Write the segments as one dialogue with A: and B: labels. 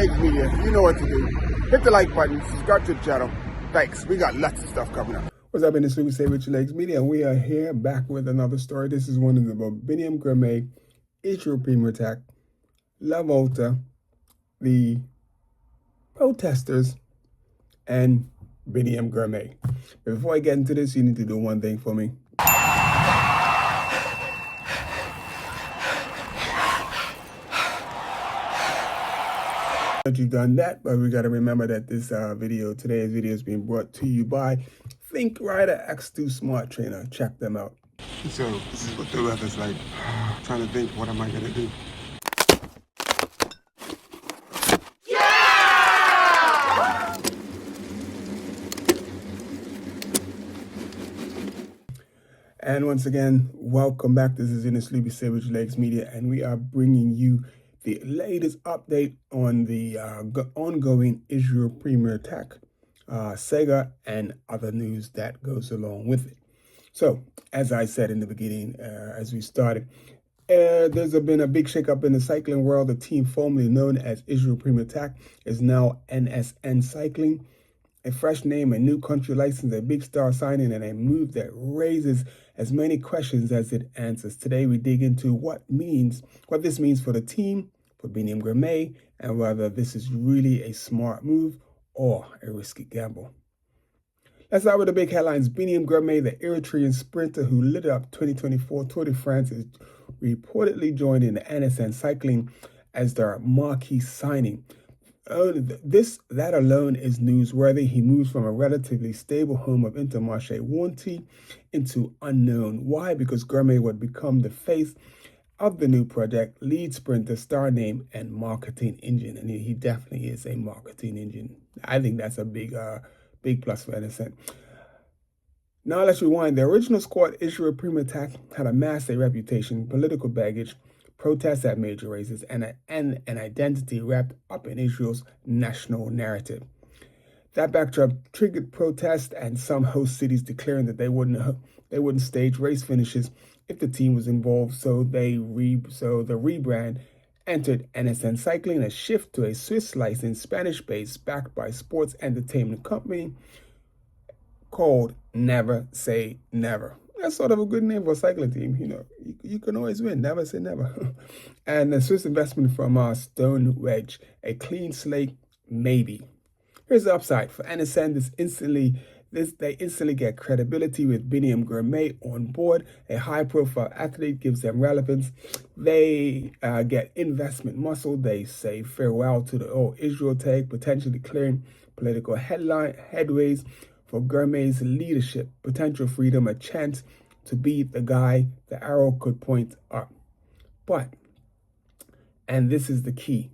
A: Legs Media. You know what to do. Hit the like button, subscribe to the channel. Thanks. We got lots of stuff coming up. What's up, NSN Cycling Media? And we are here back with another story. This is one about Biniam Girmay, Israel Premier Attack, La Volta, the protesters, and Biniam Girmay. Before I get into this, you need to do one thing for me. That you've done that, but we got to remember that today's video is being brought to you by Think Rider X2 Smart Trainer. Check them out. So this is what the weather's like. I'm trying to think, what am I gonna do? Yeah! And once again, welcome back. This is NSN Cycling Media, and we are bringing you the latest update on the ongoing Israel Premier Attack, Sega, and other news that goes along with it. So, as I said in the beginning, as we started, there's been a big shakeup in the cycling world. The team formerly known as Israel Premier Attack is now NSN Cycling. A fresh name, a new country license, a big star signing, and a move that raises as many questions as it answers. Today, we dig into what this means for the team, for Biniam Girmay, and whether this is really a smart move or a risky gamble. Let's start with the big headlines. Biniam Girmay, the Eritrean sprinter who lit up 2024 Tour de France, is reportedly joining the NSN Cycling as their marquee signing. That alone is newsworthy. He moves from a relatively stable home of Intermarché Warranty into unknown. Why? Because Girmay would become the face of the new project, lead sprinter, star name, and marketing engine. And he definitely is a marketing engine. I think that's a big plus for NSN. Now let's rewind. The original squad, Israel Premier Attack, had amassed a reputation, political baggage, protests at major races, and an identity wrapped up in Israel's national narrative. That backdrop triggered protests and some host cities declaring that they wouldn't stage race finishes if the team was involved. So the rebrand entered NSN Cycling, a shift to a Swiss licensed Spanish-based, backed by sports entertainment company called Never Say Never. That's sort of a good name for a cycling team. You know, you can always win. Never say never. And a Swiss investment from Stoneweg, a clean slate, maybe. Here's the upside for NSN. They instantly get credibility with Biniam Girmay on board. A high-profile athlete gives them relevance. They get investment muscle. They say farewell to the old Israel tag, potentially clearing political headways for Girmay's leadership, potential freedom, a chance to be the guy the arrow could point up. But, and this is the key,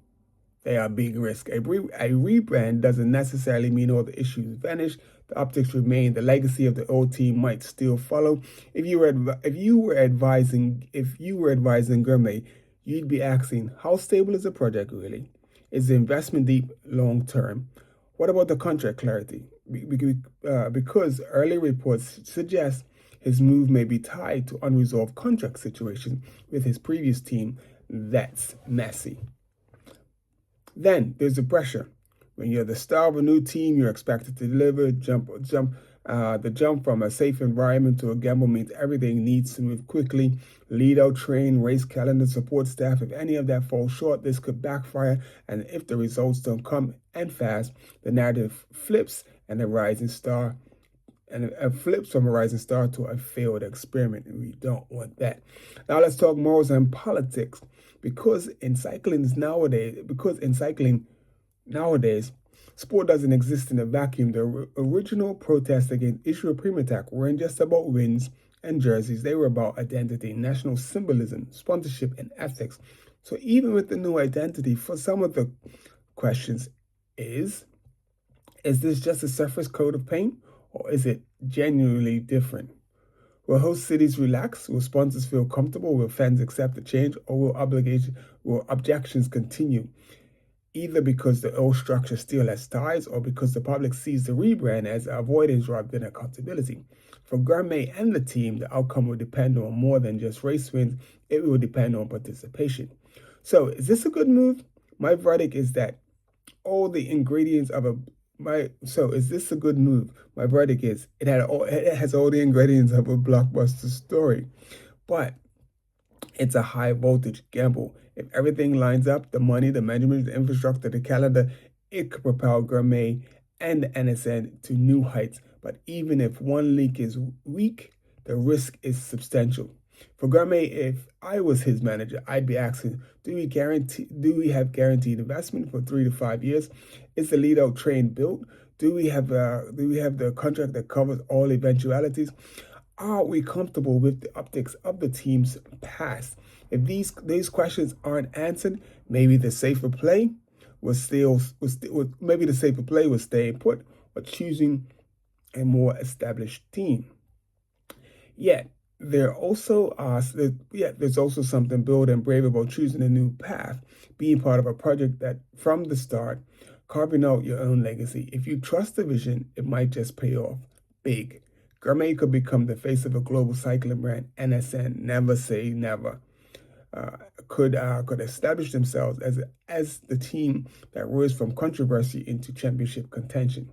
A: they are big risk. A rebrand doesn't necessarily mean all the issues vanish. The optics remain. The legacy of the old team might still follow. If you were advising Girmay, you'd be asking, how stable is the project really? Is the investment deep long term? What about the contract clarity? Because early reports suggest his move may be tied to unresolved contract situations with his previous team. That's messy. Then there's the pressure. When you're the star of a new team, you're expected to deliver. The jump from a safe environment to a gamble means everything needs to move quickly. Lead out, train, race calendar, support staff. If any of that falls short, this could backfire. And if the results don't come and fast, the narrative flips from a rising star to a failed experiment. And we don't want that. Now let's talk morals and politics. Because in cycling nowadays, sport doesn't exist in a vacuum. The original protests against Israel Premier Attack weren't just about wins and jerseys. They were about identity, national symbolism, sponsorship, and ethics. So even with the new identity, for some of the questions is this just a surface coat of paint, or is it genuinely different? Will host cities relax? Will sponsors feel comfortable? Will fans accept the change? Or will objections continue? Either because the old structure still has ties, or because the public sees the rebrand as avoidance rather than accountability. For Girmay and the team, the outcome will depend on more than just race wins. It will depend on participation. So is this a good move? My verdict is that all the ingredients of so is this a good move? My verdict is it has all the ingredients of a blockbuster story, but it's a high voltage gamble. If everything lines up, the money, the measurements, the infrastructure, the calendar, it could propel Girmay and the NSN to new heights. But even if one leak is weak, the risk is substantial. For Girmay, if I was his manager, I'd be asking, do we have guaranteed investment for 3 to 5 years? Is the lead-out train built? Do we have the contract that covers all eventualities? Are we comfortable with the optics of the team's past? If these questions aren't answered, maybe the safer play was stay put or choosing a more established team. Yet there's also something bold and brave about choosing a new path, being part of a project that from the start, carving out your own legacy. If you trust the vision, it might just pay off big. Girmay could become the face of a global cycling brand. NSN, never say never, could establish themselves as the team that rose from controversy into championship contention.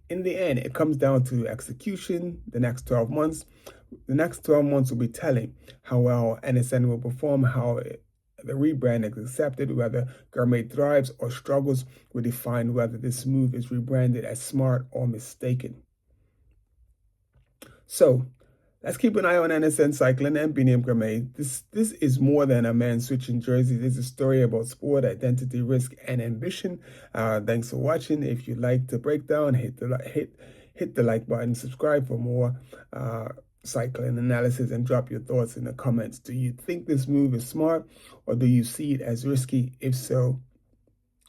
A: In the end, it comes down to execution. The next 12 months will be telling how well NSN will perform, how the rebrand is accepted, whether Girmay thrives or struggles will define whether this move is rebranded as smart or mistaken. So let's keep an eye on NSN Cycling and Biniam Girmay. This is more than a man switching jerseys. It's a story about sport, identity, risk, and ambition. Thanks for watching. If you like the breakdown, hit the like button, subscribe for more cycling analysis, and drop your thoughts in the comments. Do you think this move is smart, or do you see it as risky? If so,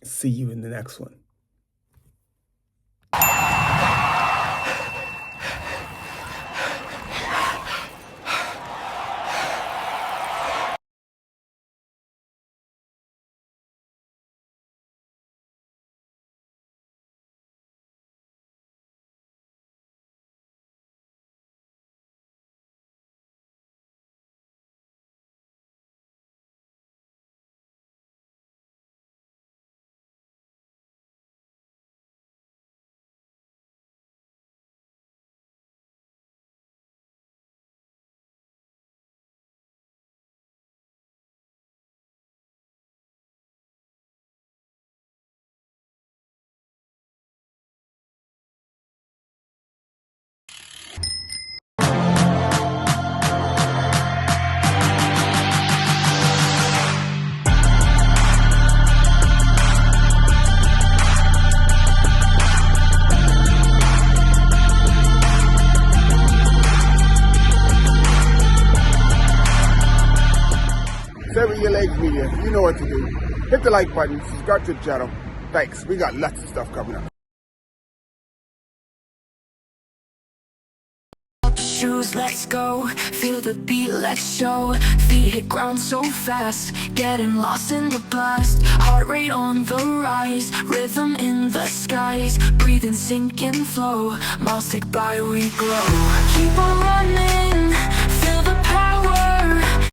A: see you in the next one. Your legs media, you know what to do. Hit the like button, subscribe to the channel. Thanks. We got lots of stuff coming up.
B: Shoes, let's go. Feel the beat, let's show. Feet hit ground so fast, getting lost in the past. Heart rate on the rise, rhythm in the skies. Breathe and sink and flow, miles tick by, we glow. Keep on running,